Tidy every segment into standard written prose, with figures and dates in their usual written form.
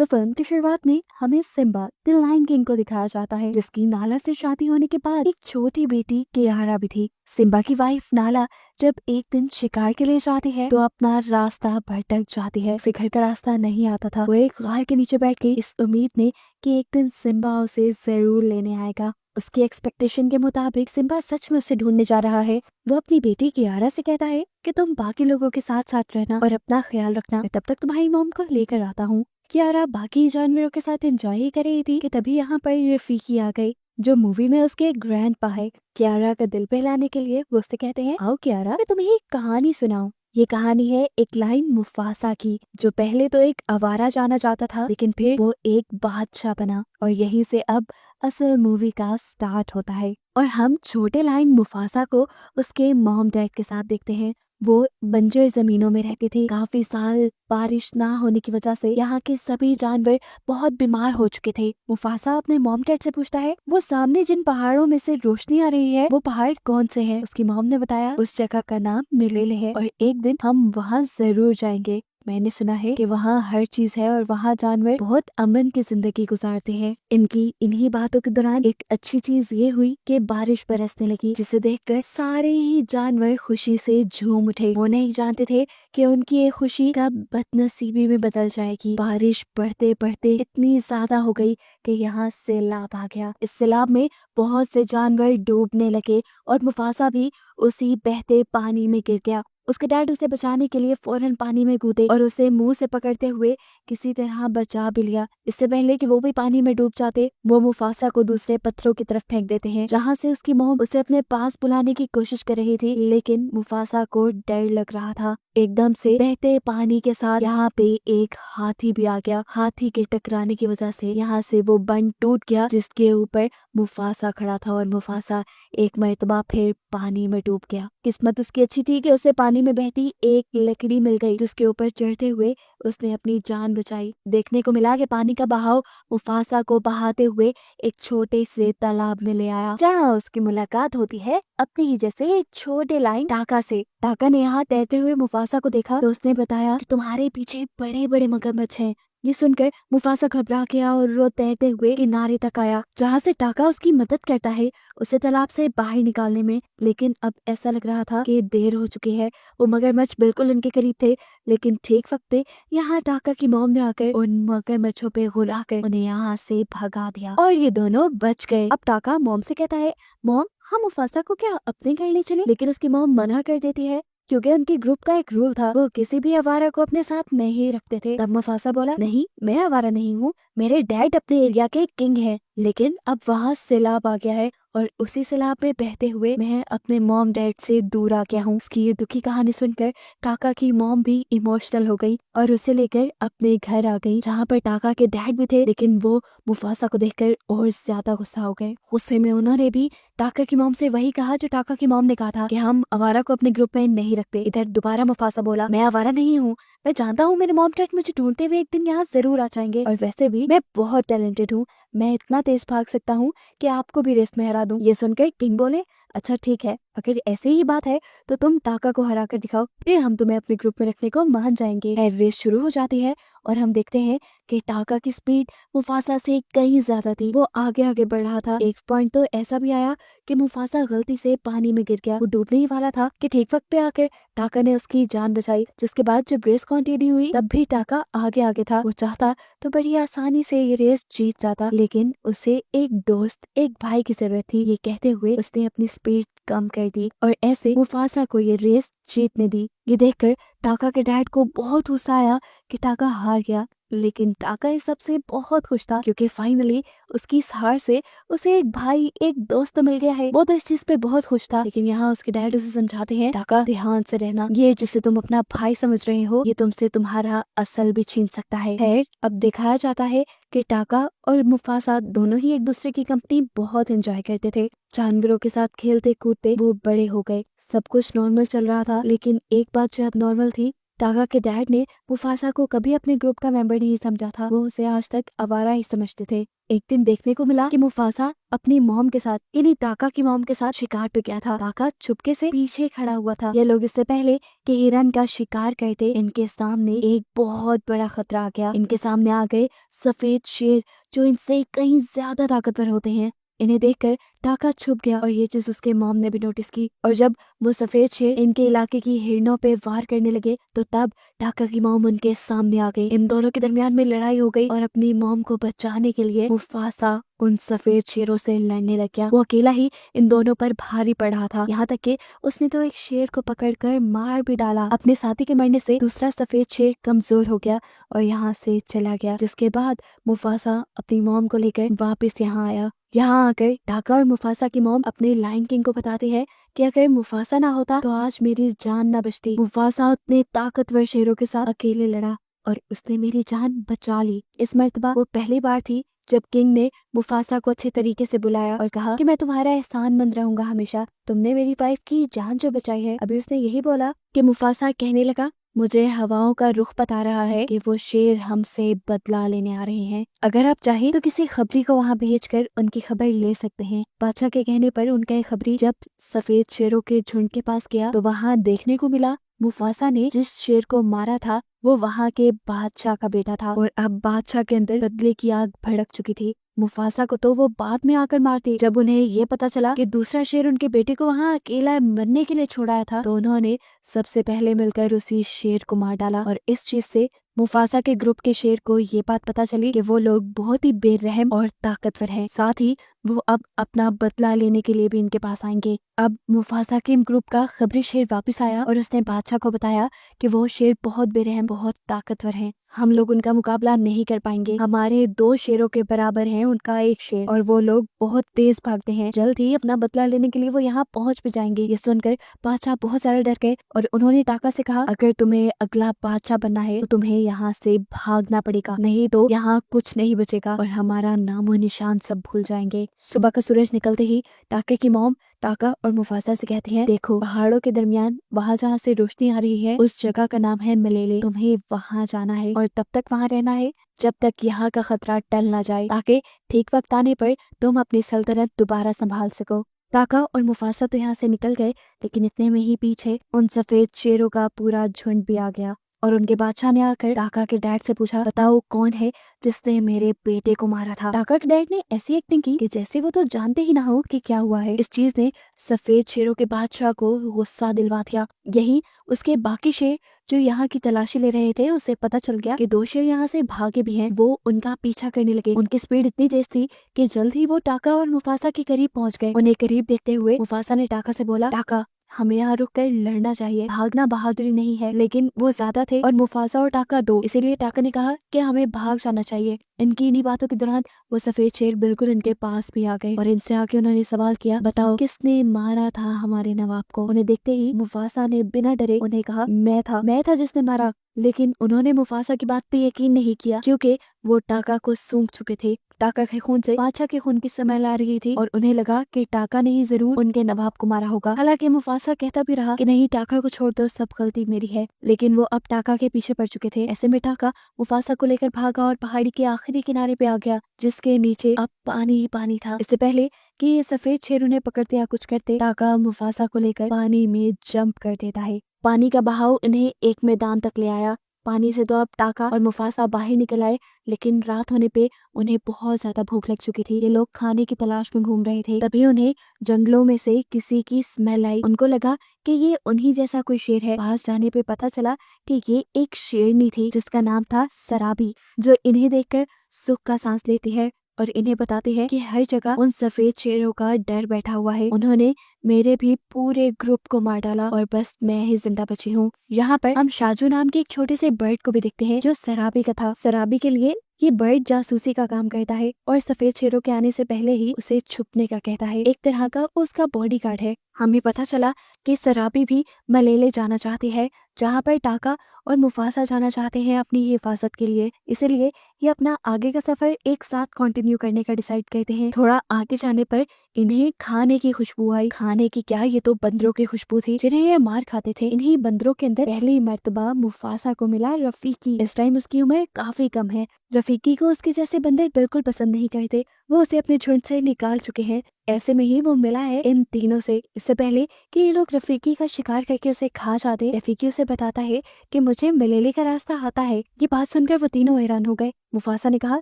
तो फिल्म की शुरुआत में हमें सिम्बा द लायन किंग को दिखाया जाता है, जिसकी नाला से शादी होने के बाद एक छोटी बेटी कियारा भी थी। सिम्बा की वाइफ नाला जब एक दिन शिकार के लिए जाती है तो अपना रास्ता भटक जाती है। उसे घर का रास्ता नहीं आता था। वो एक गाय के नीचे बैठ के इस उम्मीद में कि एक दिन सिम्बा उसे जरूर लेने आएगा। उसकी एक्सपेक्टेशन के मुताबिक सिम्बा सच में उसे ढूंढने जा रहा है। वो अपनी बेटी कियारा से कहता है कि तुम बाकी लोगों के साथ साथ रहना और अपना ख्याल रखना, मैं तब तक तुम्हारी मॉम को लेकर आता हूँ। कियारा बाकी जानवरों के साथ एंजॉय ही कर रही थी कि तभी यहाँ पर रफीकी आ गई, जो मूवी में उसके ग्रैंडपा है। कियारा का दिल बहलाने के लिए वो उससे कहते हैं, आओ कियारा, मैं तुम्हें एक कहानी सुनाऊं। ये कहानी है एक लाइन मुफासा की, जो पहले तो एक आवारा जाना जाता था, लेकिन फिर वो एक बादशाह बना। और यहीं से अब असल मूवी का स्टार्ट होता है और हम छोटे लाइन मुफासा को उसके मॉम डैड के साथ देखते हैं। वो बंजर जमीनों में रहते थे। काफी साल बारिश ना होने की वजह से यहाँ के सभी जानवर बहुत बीमार हो चुके थे। मुफासा अपने मॉम डैड से पूछता है, वो सामने जिन पहाड़ों में से रोशनी आ रही है वो पहाड़ कौन से हैं? उसकी मॉम ने बताया, उस जगह का नाम मिलेले है और एक दिन हम वहाँ जरूर जाएंगे। मैंने सुना है कि वहाँ हर चीज है और वहाँ जानवर बहुत अमन की जिंदगी गुजारते हैं। इनकी इन्हीं बातों के दौरान एक अच्छी चीज ये हुई कि बारिश बरसने लगी, जिसे देखकर सारे ही जानवर खुशी से झूम उठे। वो नहीं जानते थे कि उनकी ये खुशी कब बदनसीबी में बदल जाएगी। बारिश बढ़ते बढ़ते इतनी ज्यादा हो गई कि यहाँ सैलाब आ गया। इस सैलाब में बहुत से जानवर डूबने लगे और मुफासा भी उसी बहते पानी में गिर गया। उसके डैड उसे बचाने के लिए फौरन पानी में कूदे और उसे मुंह से पकड़ते हुए किसी तरह बचा भी लिया। इससे पहले कि वो भी पानी में डूब जाते, वो मुफासा को दूसरे पत्थरों की तरफ फेंक देते हैं, जहाँ से उसकी मॉम उसे अपने पास बुलाने की कोशिश कर रही थी, लेकिन मुफासा को डर लग रहा था। एकदम से बहते पानी के साथ यहाँ पे एक हाथी भी आ गया। हाथी के टकराने की वजह से यहाँ से वो बंद टूट गया, जिसके ऊपर मुफासा खड़ा था और मुफासा एक मरतबा फिर पानी में डूब गया। किस्मत उसकी अच्छी थी कि उसे पानी में बहती एक लकड़ी मिल गई, जिसके ऊपर चढ़ते हुए उसने अपनी जान बचाई। देखने को मिला कि पानी का बहाव मुफासा को बहाते हुए एक छोटे से तालाब में ले आया, जहाँ उसकी मुलाकात होती है अपने ही जैसे एक छोटे लाइन टाका से। टाका ने यहाँ तैरते हुए मुफासा को देखा तो उसने बताया कि तुम्हारे पीछे बड़े बड़े मगरमच्छ हैं। ये सुनकर मुफासा घबरा गया और वो तैरते हुए किनारे तक आया, जहाँ से टाका उसकी मदद करता है उसे तालाब से बाहर निकालने में। लेकिन अब ऐसा लग रहा था कि देर हो चुकी है। वो मगरमच्छ बिल्कुल उनके करीब थे, लेकिन ठीक वक्त पे यहाँ टाका की मॉम ने आकर उन मगरमच्छों पे गुरा कर उन्हें यहाँ से भगा दिया और ये दोनों बच गए। अब टाका मॉम से कहता है, मॉम हम मुफासा को क्या अपने घर ले चले? लेकिन उसकी मॉम मना कर देती है, क्योंकि उनके ग्रुप का एक रूल था, वो किसी भी आवारा को अपने साथ नहीं रखते थे। तब मुफासा बोला, नहीं मैं आवारा नहीं हूँ, मेरे डैड अपने एरिया के किंग हैं। लेकिन अब वहाँ सैलाब आ गया है और उसी सैलाब में बहते हुए मैं अपने मॉम डैड से दूर आ गया हूँ। उसकी ये दुखी कहानी सुनकर टाका की मॉम भी इमोशनल हो गई और उसे लेकर अपने घर आ गई, जहाँ पर टाका के डैड भी थे। लेकिन वो मुफासा को देखकर और ज्यादा गुस्सा हो गए। गुस्से में उन्होंने भी टाका की मॉम से वही कहा जो टाका की मॉम ने कहा था कि हम आवारा को अपने ग्रुप में नहीं रखते। इधर दोबारा मुफासा बोला, मैं आवारा नहीं हूँ, मैं जानता हूँ मेरे मॉम डैड मुझे ढूंढते हुए एक दिन यहाँ जरूर आ जाएंगे, और वैसे भी मैं बहुत टैलेंटेड हूँ, मैं इतना तेज भाग सकता हूँ कि आपको भी रेस में हरा दूं। ये सुनकर किंग बोले, अच्छा ठीक है, अगर ऐसी ही बात है तो तुम टाका को हरा कर दिखाओ, फिर हम तुम्हें अपने ग्रुप में रखने को मान जाएंगे। रेस शुरू हो जाती है और हम देखते हैं कि टाका की स्पीड मुफासा से कहीं ज्यादा थी। वो आगे आगे बढ़ रहा था। एक पॉइंट तो ऐसा भी आया कि मुफासा गलती से पानी में गिर गया। वो डूबने ही वाला था कि ठीक वक्त पे आकर टाका ने उसकी जान बचाई। जिसके बाद जब रेस कंटिन्यू हुई तब भी टाका आगे आगे था। वो चाहता तो बड़ी आसानी से ये रेस जीत जाता, लेकिन उसे एक दोस्त, एक भाई की जरूरत थी। ये कहते हुए उसने अपनी स्पीड कम कर दी और ऐसे मुफासा को ये रेस जीतने दी। ये देखकर टाका के डैड को बहुत गुस्सा आया कि टाका हार गया, लेकिन टाका इस सबसे बहुत खुश था, क्योंकि फाइनली उसकी इस हार से उसे एक भाई, एक दोस्त मिल गया है। वो तो इस चीज पे बहुत खुश था। लेकिन यहाँ उसके डैड उसे समझाते हैं, टाका ध्यान से रहना, ये जिसे तुम अपना भाई समझ रहे हो ये तुमसे तुम्हारा असल भी छीन सकता है। खैर अब दिखाया जाता है कि टाका और मुफासा दोनों ही एक दूसरे की कंपनी बहुत एंजॉय करते थे। जानवरों के साथ खेलते कूदते वो बड़े हो गए। सब कुछ नॉर्मल चल रहा था, लेकिन एक बात जो अब नॉर्मल थी, टाका के डैड ने मुफासा को कभी अपने ग्रुप का मेंबर नहीं समझा था, वो उसे आज तक आवारा ही समझते थे। एक दिन देखने को मिला कि मुफासा अपनी मॉम के साथ यानी टाका की मॉम के साथ शिकार पे गया था। टाका चुपके से पीछे खड़ा हुआ था। ये लोग इससे पहले कि हिरन का शिकार करते, इनके सामने एक बहुत बड़ा खतरा आ गया। इनके सामने आ गए सफेद शेर जो इनसे कहीं ज्यादा ताकतवर होते हैं। इन्हें देखकर टाका छुप गया और ये चीज उसके मॉम ने भी नोटिस की। और जब वो सफेद शेर इनके इलाके की हिरणों पे वार करने लगे तो तब टाका की मॉम उनके सामने आ गई। इन दोनों के दरमियान में लड़ाई हो गई और अपनी मॉम को बचाने के लिए मुफासा उन सफेद शेरों से लड़ने लग गया। वो अकेला ही इन दोनों पर भारी पड़ रहा था, यहाँ तक कि उसने तो एक शेर को पकड़कर मार भी डाला। अपने साथी के मरने से दूसरा सफेद शेर कमजोर हो गया और यहाँ से चला गया, जिसके बाद मुफासा अपनी मॉम को लेकर वापस यहाँ आया। यहाँ आकर टाका और मुफासा की मॉम अपने लायन किंग को बताते हैं कि अगर मुफासा ना होता तो आज मेरी जान ना बचती। मुफासा उतने ताकतवर शेरों के साथ अकेले लड़ा और उसने मेरी जान बचा ली। इस मर्तबा वो पहली बार थी जब किंग ने मुफासा को अच्छे तरीके से बुलाया और कहा कि मैं तुम्हारा एहसानमंद रहूंगा हमेशा, तुमने मेरी वाइफ की जान जो बचाई है। अभी उसने यही बोला कि मुफासा कहने लगा, मुझे हवाओं का रुख बता रहा है कि वो शेर हमसे बदला लेने आ रहे हैं। अगर आप चाहें तो किसी खबरी को वहाँ भेजकर उनकी खबर ले सकते हैं। बादशाह के कहने पर उनका एक खबरी जब सफेद शेरों के झुंड के पास गया तो वहाँ देखने को मिला मुफासा ने जिस शेर को मारा था वो वहाँ के बादशाह का बेटा था और अब बादशाह के अंदर बदले की आग भड़क चुकी थी। मुफासा को तो वो बाद में आकर मारते। जब उन्हें ये पता चला कि दूसरा शेर उनके बेटे को वहाँ अकेला मरने के लिए छोड़ाया था तो उन्होंने सबसे पहले मिलकर उसी शेर को मार डाला। और इस चीज से मुफासा के ग्रुप के शेर को ये बात पता चली कि वो लोग बहुत ही बेरहम और ताकतवर हैं। साथ ही वो अब अपना बदला लेने के लिए भी इनके पास आएंगे। अब मुफासा के ग्रुप का खबरी शेर वापस आया और उसने बादशाह को बताया कि वो शेर बहुत बेरहम बहुत ताकतवर हैं, हम लोग उनका मुकाबला नहीं कर पाएंगे। हमारे 2 शेरों के बराबर है उनका एक शेर और वो लोग बहुत तेज भागते हैं। जल्द ही अपना बदला लेने के लिए वो यहाँ पहुँच भी जाएंगे। ये सुनकर बादशाह बहुत ज्यादा डर गए और उन्होंने टाका से कहा, अगर तुम्हें अगला बादशाह बनना है तो तुम्हें यहाँ से भागना पड़ेगा, नहीं तो यहाँ कुछ नहीं बचेगा और हमारा नामो निशान सब भूल जाएंगे। सुबह का सूरज निकलते ही टाके की मॉम टाका और मुफासा से कहती है, देखो पहाड़ों के दरमियान वहाँ जहाँ से रोशनी आ रही है उस जगह का नाम है मलेले, तुम्हें वहाँ जाना है और तब तक वहाँ रहना है जब तक यहाँ का खतरा टल ना जाए, ताकि ठीक वक्त आने पर तुम अपनी सल्तनत दोबारा संभाल सको। टाका और मुफासा तो यहाँ से निकल गए, लेकिन इतने में ही पीछे उन सफेद शेरों का पूरा झुंड भी आ गया और उनके बादशाह ने आकर टाका के डैड से पूछा, बताओ कौन है जिसने मेरे बेटे को मारा था। टाका के डैड ने ऐसी एक्टिंग की कि जैसे वो तो जानते ही ना हो कि क्या हुआ है। इस चीज ने सफेद शेरों के बादशाह को गुस्सा दिलवा दिया। यही उसके बाकी शेर जो यहाँ की तलाशी ले रहे थे उसे पता चल गया कि 2 शेर यहाँ से भागे भी हैं। वो उनका पीछा करने लगे। उनकी स्पीड इतनी तेज थी कि जल्द ही वो टाका और मुफासा के करीब पहुंच गए। उन्हें करीब देखते हुए मुफासा ने टाका से बोला, टाका हमें यहाँ रुक कर लड़ना चाहिए, भागना बहादुरी नहीं है। लेकिन वो ज्यादा थे और मुफासा और टाका 2, इसीलिए टाका ने कहा कि हमें भाग जाना चाहिए। इनकी इन्हीं बातों के दौरान वो सफेद शेर बिल्कुल इनके पास भी आ गए और इनसे आके उन्होंने सवाल किया, बताओ किसने मारा था हमारे नवाब को। उन्हें देखते ही मुफासा ने बिना डरे उन्हें कहा, मैं था जिसने मारा। लेकिन उन्होंने मुफासा की बात पे यकीन नहीं किया क्योंकि वो टाका को सूंघ चुके थे। टाका के खून से बादशाह के खून की स्मेल आ रही थी और उन्हें लगा कि टाका ने ही जरूर उनके नवाब को मारा होगा। हालांकि मुफासा कहता भी रहा कि नहीं, टाका को छोड़ दो, सब गलती मेरी है। लेकिन वो अब टाका के पीछे पड़ चुके थे। ऐसे में टाका मुफासा को लेकर भागा और पहाड़ी के आखिरी किनारे पे आ गया जिसके नीचे अब पानी ही पानी था। इससे पहले कि ये सफेद शेर उन्हें पकड़ते या कुछ करते, टाका मुफासा को लेकर पानी में जंप कर देता है। पानी का बहाव इन्हें एक मैदान तक ले आया। पानी से तो अब टाका और मुफासा बाहर निकल आए, लेकिन रात होने पे उन्हें बहुत ज्यादा भूख लग चुकी थी। ये लोग खाने की तलाश में घूम रहे थे। तभी उन्हें जंगलों में से किसी की स्मेल आई। उनको लगा कि ये उन्हीं जैसा कोई शेर है। पास जाने पे पता चला कि ये एक शेरनी थी जिसका नाम था सराबी, जो इन्हें देखकर सुख का सांस लेती है और इन्हें बताती है कि हर जगह उन सफेद शेरों का डर बैठा हुआ है। उन्होंने मेरे भी पूरे ग्रुप को मार डाला और बस मैं ही जिंदा बची हूँ। यहाँ पर हम शाजू नाम के एक छोटे से बर्ड को भी देखते हैं जो सराबी का था। सराबी के लिए ये बर्ड जासूसी का काम करता है और सफेद शेरों के आने से पहले ही उसे छुपने का कहता है। एक तरह का उसका बॉडीगार्ड है। हमें पता चला कि सराबी भी मलेले जाना चाहती है, जहाँ पर टाका और मुफासा जाना चाहते हैं अपनी हिफाजत के लिए। इसलिए ये अपना आगे का सफर एक साथ कंटिन्यू करने का डिसाइड करते हैं। थोड़ा आगे जाने पर इन्हें खाने की खुशबू आई। खाने की क्या, ये तो बंदरों की खुशबू थी जिन्हें ये मार खाते थे। इन्हीं बंदरों के अंदर पहली मर्तबा मुफासा को मिला रफीकी। इस टाइम उसकी उम्र काफी कम है। रफीकी को उसके जैसे बंदर बिल्कुल पसंद नहीं करते, वो उसे अपने झुंड से निकाल चुके हैं। ऐसे में ही वो मिला है इन तीनों से। इससे पहले कि ये लोग रफीकी का शिकार करके उसे खा जाते, रफीकी उसे बताता है कि मुझे मलेले का रास्ता आता है। ये बात सुनकर वो तीनों हैरान हो गए। मुफासा ने कहा,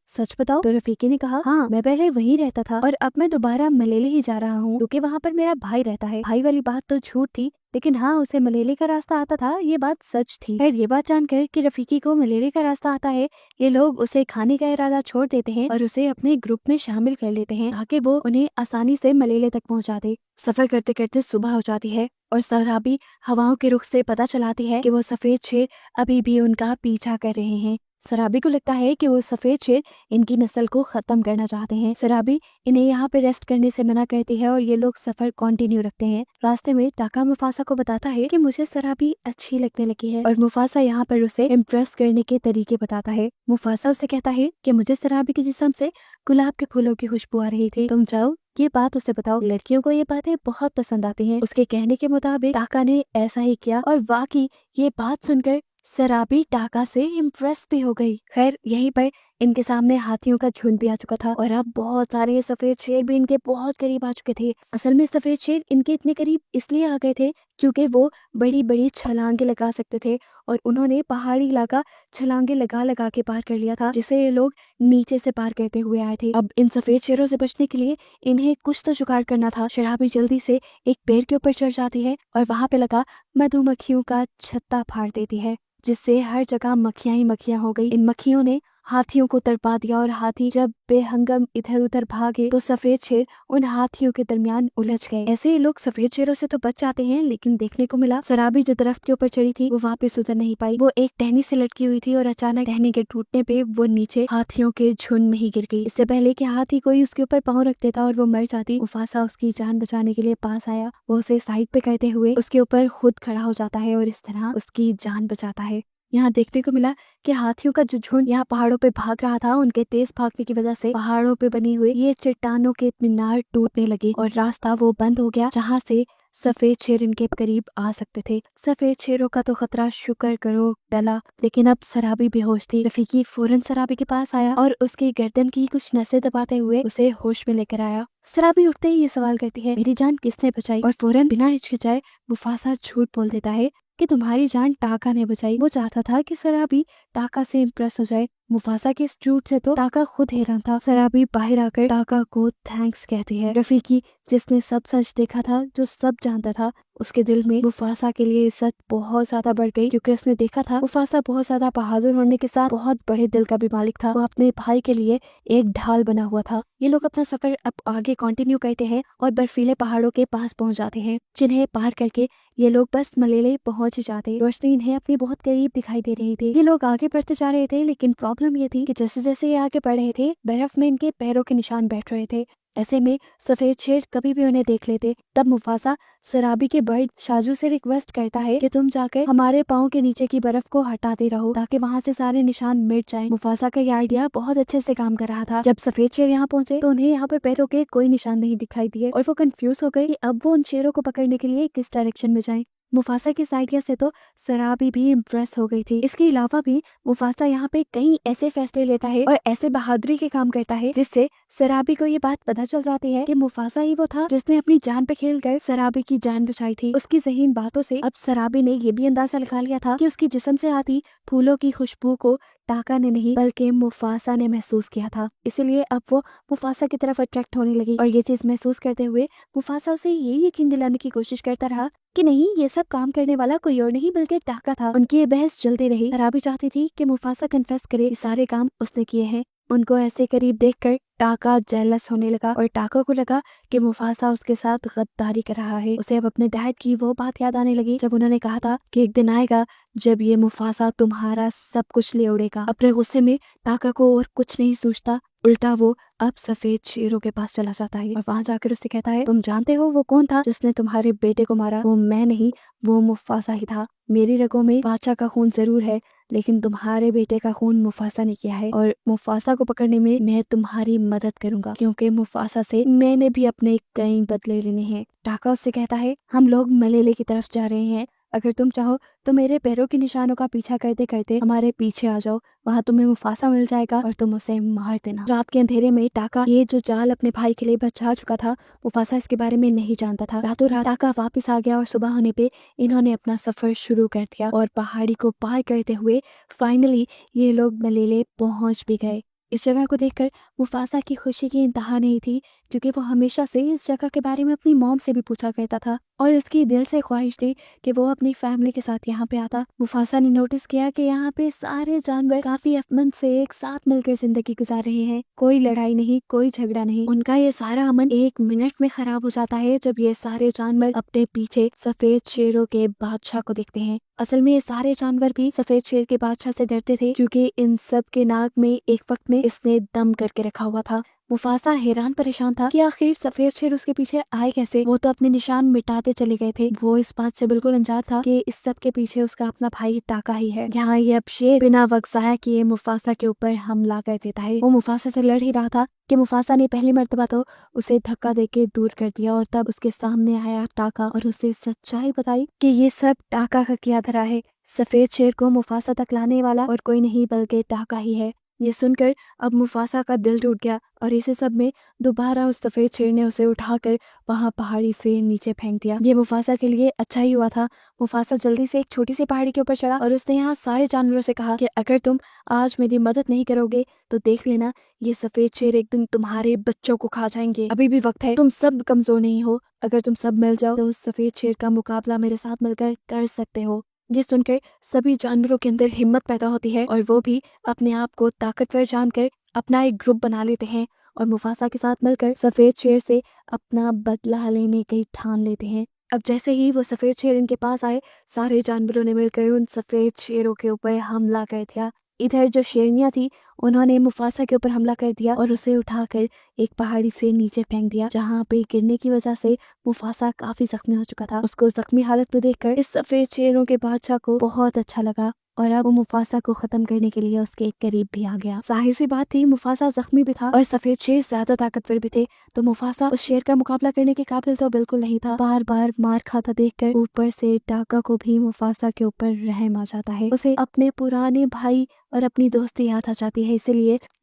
सच बताओ? तो रफीकी ने कहा, हाँ, मैं पहले वहीं रहता था और अब मैं दोबारा मलेले ही जा रहा हूँ क्योंकि वहाँ पर मेरा भाई रहता है। भाई वाली बात तो झूठ थी, लेकिन हाँ, उसे मलेले का रास्ता आता था, ये बात सच थी। खैर, ये बात जानकर कि रफीकी को मलेले का रास्ता आता है, ये लोग उसे खाने का इरादा छोड़ देते हैं और उसे अपने ग्रुप में शामिल कर लेते हैं ताकि वो उन्हें आसानी से मलेले तक पहुंचा दे। सफर करते करते सुबह हो जाती है और सराबी हवाओं के रुख से पता चलाती है कि वो सफेद शेर अभी भी उनका पीछा कर रहे हैं। सराबी को लगता है कि वो सफेद शेर इनकी नस्ल को खत्म करना चाहते हैं। सराबी इन्हें यहाँ पे रेस्ट करने से मना करती है और ये लोग सफर कंटिन्यू रखते हैं। रास्ते में टाका मुफासा को बताता है कि मुझे सराबी अच्छी लगने लगी है और मुफासा यहाँ पर उसे इम्प्रेस करने के तरीके बताता है। मुफासा उसे कहता है कि मुझे सराबी के जिस्म से गुलाब के फूलों की खुशबू आ रही थी, तुम जाओ ये बात उसे बताओ। लड़कियों को ये बातें बहुत पसंद आती हैं। उसके कहने के मुताबिक टाका ने ऐसा ही किया और वाकई ये बात सुनकर सराबी टाका से इम्प्रेस भी हो गई। खैर, यहीं पर इनके सामने हाथियों का झुंड भी आ चुका था और अब बहुत सारे सफेद शेर भी इनके बहुत करीब आ चुके थे। असल में सफेद शेर इनके इतने करीब इसलिए आ गए थे क्योंकि वो बड़ी बड़ी छलांगे लगा सकते थे और उन्होंने पहाड़ी इलाका छलांगे लगा लगा के पार कर लिया था, जिसे ये लोग नीचे से पार करते हुए आए थे। अब इन सफेद शेरों से बचने के लिए इन्हें कुछ तो जुगाड़ करना था। शराबी जल्दी से एक पेड़ के ऊपर चढ़ जाती है और वहां पे लगा मधुमक्खियों का छत्ता फाड़ देती है, जिससे हर जगह मक्खियां ही मक्खियां हो गई। इन मक्खियों ने हाथियों को तड़पा दिया और हाथी जब बेहंगम इधर उधर भागे तो सफेद शेर उन हाथियों के दरमियान उलझ गए। ऐसे ही लोग सफेद शेरों से तो बच जाते हैं, लेकिन देखने को मिला सराबी जो दरख्त के ऊपर चढ़ी थी वो वापस उतर नहीं पाई। वो एक टहनी से लटकी हुई थी और अचानक टहनी के टूटने पे वो नीचे हाथियों के झुंड में ही गिर गई। इससे पहले कि हाथी कोई उसके ऊपर पाँव रख देता और वो मर जाती, मुफासा उसकी जान बचाने के लिए पास आया। वो उसे साइड पे करते हुए उसके ऊपर खुद खड़ा हो जाता है और इस तरह उसकी जान बचाता है। यहाँ देखने को मिला कि हाथियों का जो झुंड यहाँ पहाड़ों पे भाग रहा था, उनके तेज भागने की वजह से पहाड़ों पे बनी हुई ये चट्टानों के मीनार टूटने लगे और रास्ता वो बंद हो गया जहाँ से सफेद शेर इनके करीब आ सकते थे। सफेद शेरों का तो खतरा शुक्र करो टला, लेकिन अब सराबी बेहोश थी। रफीकी फौरन सराबी के पास आया और उसकी गर्दन की कुछ नसें दबाते हुए उसे होश में लेकर आया। सराबी उठते ही ये सवाल करती है, मेरी जान किसने बचाई? और फौरन बिना हिचकिचाए मुफासा झूठ बोल देता है कि तुम्हारी जान टाका ने बचाई। वो चाहता था कि सराबी टाका से इम्प्रेस हो जाए। मुफासा के इस झूठ से तो टाका खुद हैरान था। सराबी बाहर आकर टाका को थैंक्स कहती है। रफीकी, जिसने सब सच देखा था, जो सब जानता था, उसके दिल में मुफासा के लिए इज्जत बहुत ज्यादा बढ़ गई क्योंकि उसने देखा था मुफासा बहुत ज्यादा बहादुर होने के साथ बहुत बड़े दिल का भी मालिक था। वो अपने भाई के लिए एक ढाल बना हुआ था। ये लोग अपना सफर अब आगे कंटिन्यू करते हैं और बर्फीले पहाड़ों के पास पहुंच जाते हैं, जिन्हें पार करके ये लोग बस मलेले पहुंच जाते। रोशनी इन्हें अपने बहुत करीब दिखाई दे रही थी। ये लोग आगे बढ़ते जा रहे थे, लेकिन प्रॉब्लम ये थी कि जैसे जैसे ये आगे बढ़ रहे थे, बर्फ में इनके पैरों के निशान बैठ रहे थे। ऐसे में सफेद शेर कभी भी उन्हें देख लेते। तब मुफासा सराबी के बर्ड शाजू से रिक्वेस्ट करता है कि तुम जाकर हमारे पाँव के नीचे की बर्फ को हटाते रहो ताकि वहाँ से सारे निशान मिट जाएं। मुफासा का ये आइडिया बहुत अच्छे से काम कर रहा था। जब सफेद शेर यहाँ पहुंचे तो उन्हें यहाँ पर पैरों के कोई निशान नहीं दिखाई दिए और वो कंफ्यूज हो गई कि अब वो उन शेरों को पकड़ने के लिए किस डायरेक्शन में जाएं। मुफासा की इस आइडिया से तो सराबी भी इम्प्रेस हो गई थी। इसके अलावा भी मुफासा यहाँ पे कई ऐसे फैसले लेता है और ऐसे बहादुरी के काम करता है जिससे सराबी को ये बात पता चल जाती है कि मुफासा ही वो था जिसने अपनी जान पे खेलकर सराबी की जान बचाई थी। उसकी ज़हीन बातों से अब सराबी ने ये भी अंदाजा लगा लिया था कि उसकी जिस्म से आती फूलों की खुशबू को टाका ने नहीं बल्कि मुफासा ने महसूस किया था। इसीलिए अब वो मुफासा की तरफ अट्रैक्ट होने लगी और ये चीज महसूस करते हुए मुफासा उसे ये यकीन दिलाने की कोशिश करता रहा कि नहीं, ये सब काम करने वाला कोई और नहीं बल्कि टाका था। उनकी ये बहस चलती रही। सराबी चाहती थी कि मुफासा कन्फेस करे सारे काम उसने किए हैं। उनको ऐसे करीब देखकर टाका जेलस होने लगा और टाका को लगा कि मुफासा उसके साथ गद्दारी कर रहा है। उसे अब अपने डैड की वो बात याद आने लगी जब उन्होंने कहा था कि एक दिन आएगा जब ये मुफासा तुम्हारा सब कुछ ले उड़ेगा। अपने गुस्से में टाका को और कुछ नहीं सूझता, उल्टा वो अब सफेद शेरों के पास चला जाता है और वहाँ जाकर उससे कहता है, तुम जानते हो वो कौन था जिसने तुम्हारे बेटे को मारा? वो मैं नहीं, वो मुफासा ही था। मेरी रगों में बादशाह का खून जरूर है, लेकिन तुम्हारे बेटे का खून मुफासा ने किया है, और मुफासा को पकड़ने में मैं तुम्हारी मदद करूंगा, क्योंकि मुफासा से मैंने भी अपने कई बदले लेने हैं। टाका उससे कहता है, हम लोग मलेले की तरफ जा रहे हैं, अगर तुम चाहो तो मेरे पैरों के निशानों का पीछा करते करते हमारे पीछे आ जाओ, वहाँ तुम्हें मुफासा मिल जाएगा और तुम उसे मार देना। रात के अंधेरे में टाका ये जो जाल अपने भाई के लिए बचा चुका था, मुफासा इसके बारे में नहीं जानता था। रातों रात टाका वापस आ गया और सुबह होने पे इन्होंने अपना सफर शुरू कर दिया और पहाड़ी को पार करते हुए फाइनली ये लोग मलेले पहुंच भी गए। इस जगह को देखकर मुफासा की खुशी की इंतहा नहीं थी, क्योंकि वो हमेशा से इस जगह के बारे में अपनी मॉम से भी पूछा करता था और इसकी दिल से ख्वाहिश थी कि वो अपनी फैमिली के साथ यहाँ पे आता। मुफासा ने नोटिस किया कि यहाँ पे सारे जानवर काफी अमन से एक साथ मिलकर जिंदगी गुजार रहे हैं, कोई लड़ाई नहीं, कोई झगड़ा नहीं। उनका ये सारा अमन 1 मिनट में खराब हो जाता है जब ये सारे जानवर अपने पीछे सफेद शेरों के बादशाह को देखते हैं। असल में ये सारे जानवर भी सफेद शेर के बादशाह से डरते थे, क्योंकि इन सब के नाक में एक वक्त में इसने दम करके रखा हुआ था। मुफासा हैरान परेशान था कि आखिर सफेद शेर उसके पीछे आए कैसे। वो तो अपने निशान मिटाते चले गए थे। वो इस बात से बिल्कुल अनजान था कि इस सब के पीछे उसका अपना भाई टाका ही है। यहाँ ये अब शेर बिना वक्त ज़ाया किए मुफासा के ऊपर हमला कर देता है। वो मुफासा से लड़ ही रहा था कि मुफासा ने पहली मर्तबा तो उसे धक्का देके दूर कर दिया, और तब उसके सामने आया टाका और उसे सच्चाई बताई कि ये सब टाका का किया धरा है। सफेद शेर को मुफासा तक लाने वाला और कोई नहीं बल्कि टाका ही है। ये सुनकर अब मुफासा का दिल टूट गया और इसी सब में दोबारा उस सफेद शेर ने उसे उठाकर वहां पहाड़ी से नीचे फेंक दिया। ये मुफासा के लिए अच्छा ही हुआ था। मुफासा जल्दी से एक छोटी सी पहाड़ी के ऊपर चढ़ा और उसने यहाँ सारे जानवरों से कहा कि अगर तुम आज मेरी मदद नहीं करोगे तो देख लेना ये सफेद शेर एक दिन तुम्हारे बच्चों को खा जाएंगे। अभी भी वक्त है, तुम सब कमजोर नहीं हो, अगर तुम सब मिल जाओ तो उस सफेद शेर का मुकाबला मेरे साथ मिलकर कर सकते हो। ये सुनकर सभी जानवरों के अंदर हिम्मत पैदा होती है और वो भी अपने आप को ताकतवर जानकर अपना एक ग्रुप बना लेते हैं और मुफासा के साथ मिलकर सफेद शेर से अपना बदला लेने की ठान लेते हैं। अब जैसे ही वो सफेद शेर इनके पास आए, सारे जानवरों ने मिलकर उन सफेद शेरों के ऊपर हमला कर दिया। इधर जो शेरनियां थी उन्होंने मुफासा के ऊपर हमला कर दिया और उसे उठाकर एक पहाड़ी से नीचे फेंक दिया, जहाँ पे गिरने की वजह से मुफासा काफी जख्मी हो चुका था। उसको जख्मी हालत में देखकर इस सफेद शेरों के बादशाह को बहुत अच्छा लगा और अब वो मुफासा को खत्म करने के लिए उसके करीब भी आ गया। जाहिर सी बात थी, मुफासा जख्मी भी था और सफेद शेर ज्यादा ताकतवर भी थे, तो मुफासा उस शेर का मुकाबला करने के काबिल तो बिल्कुल नहीं था। बार बार मार खाता देखकर ऊपर से टाका को भी मुफासा के ऊपर रहम आ जाता है। उसे अपने पुराने भाई और अपनी दोस्ती याद आ जाती है,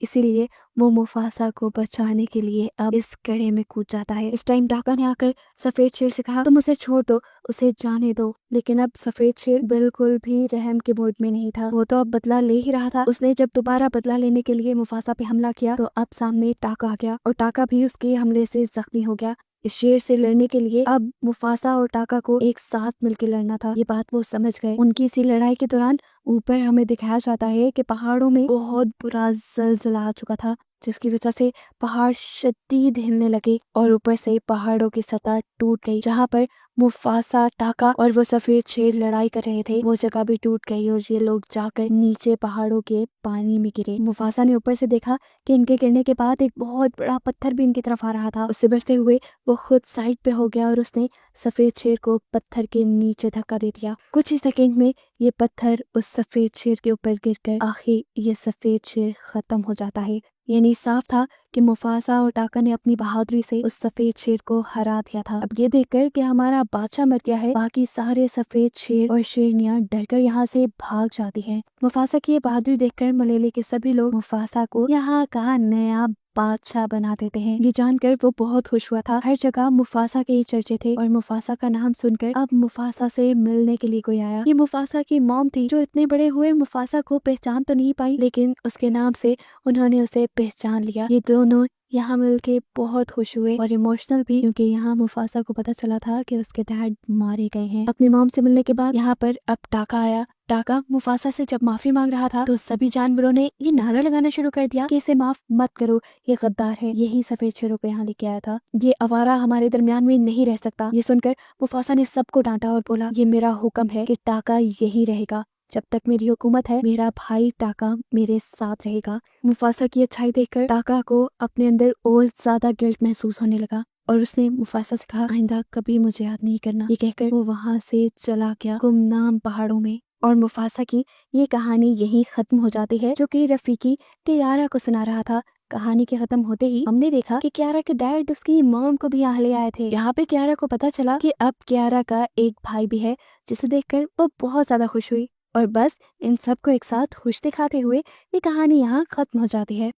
इसीलिए वो मुफासा को बचाने के लिए अब इस कड़े में कूद जाता है। इस टाइम टाका ने आकर सफेद शेर से कहा, तुम उसे छोड़ दो, उसे जाने दो। लेकिन अब सफेद शेर बिल्कुल भी रहम के मूड में नहीं था। वो तो अब बदला ले ही रहा था। उसने जब दोबारा बदला लेने के लिए मुफासा पे हमला किया तो अब सामने टाका आ गया और टाका भी उसके हमले से जख्मी हो गया। इस शेर से लड़ने के लिए अब मुफासा और टाका को एक साथ मिलकर लड़ना था। ये बात वो समझ गए। उनकी इसी लड़ाई के दौरान ऊपर हमें दिखाया जाता है कि पहाड़ों में बहुत बुरा ज़लज़ला आ चुका था, जिसकी वजह से पहाड़ शदीद हिलने लगे और ऊपर से पहाड़ों की सतह टूट गई। जहाँ पर मुफासा, टाका और वो सफेद शेर लड़ाई कर रहे थे, वो जगह भी टूट गई और ये लोग जाकर नीचे पहाड़ों के पानी में गिरे। मुफासा ने ऊपर से देखा कि इनके गिरने के बाद एक बहुत बड़ा पत्थर भी इनकी तरफ आ रहा था। उससे बचते हुए वो खुद साइड पे हो गया और उसने सफेद शेर को पत्थर के नीचे धक्का दे दिया। कुछ ही सेकंड में ये पत्थर उस सफेद शेर के ऊपर गिरकर आखिर ये सफेद शेर खत्म हो जाता है। यानी साफ था कि मुफासा और टाका ने अपनी बहादुरी से उस सफेद शेर को हरा दिया था। अब ये देखकर कि हमारा बादशाह मर गया है, बाकी सारे सफेद शेर और शेरनियां डरकर यहाँ से भाग जाती हैं। मुफासा की ये बहादुरी देखकर मलेले के सभी लोग मुफासा को यहाँ का नया बादशाह बना देते हैं। ये जानकर वो बहुत खुश हुआ था। हर जगह मुफासा के ही चर्चे थे और मुफासा का नाम सुनकर अब मुफासा से मिलने के लिए कोई आया। ये मुफासा की मॉम थी, जो इतने बड़े हुए मुफासा को पहचान तो नहीं पाई, लेकिन उसके नाम से उन्होंने उसे पहचान लिया। ये दोनों यहाँ मिलके बहुत खुश हुए और इमोशनल भी, क्योंकि यहाँ मुफासा को पता चला था कि उसके डैड मारे गए हैं। अपनी मॉम से मिलने के बाद यहाँ पर अब टाका आया। टाका मुफासा से जब माफी मांग रहा था तो सभी जानवरों ने ये नारा लगाना शुरू कर दिया कि इसे माफ मत करो, ये गद्दार है, यही सफेद शेरों को यहाँ लेके आया था, ये आवारा हमारे दरमियान में नहीं रह सकता। ये सुनकर मुफासा ने सबको डांटा और बोला, ये मेरा हुक्म है कि टाका यही रहेगा, जब तक मेरी हुकूमत है मेरा भाई टाका मेरे साथ रहेगा। मुफासा की अच्छाई देखकर टाका को अपने अंदर और ज्यादा गिल्ट महसूस होने लगा और उसने मुफासा से कहा, आइंदा कभी मुझे याद नहीं करना। ये कहकर वो वहाँ से चला गया गुमनाम पहाड़ों में। और मुफासा की ये कहानी यहीं खत्म हो जाती है, जो कि रफीकी कियारा को सुना रहा था। कहानी के खत्म होते ही हमने देखा कि कियारा के डैड उसकी मॉम को भी यहाँ ले आए थे। यहाँ पे कियारा को पता चला कि अब कियारा का एक भाई भी है, जिसे देखकर वो बहुत ज्यादा खुश हुई। और बस इन सब को एक साथ खुश दिखाते हुए ये कहानी यहाँ खत्म हो जाती है।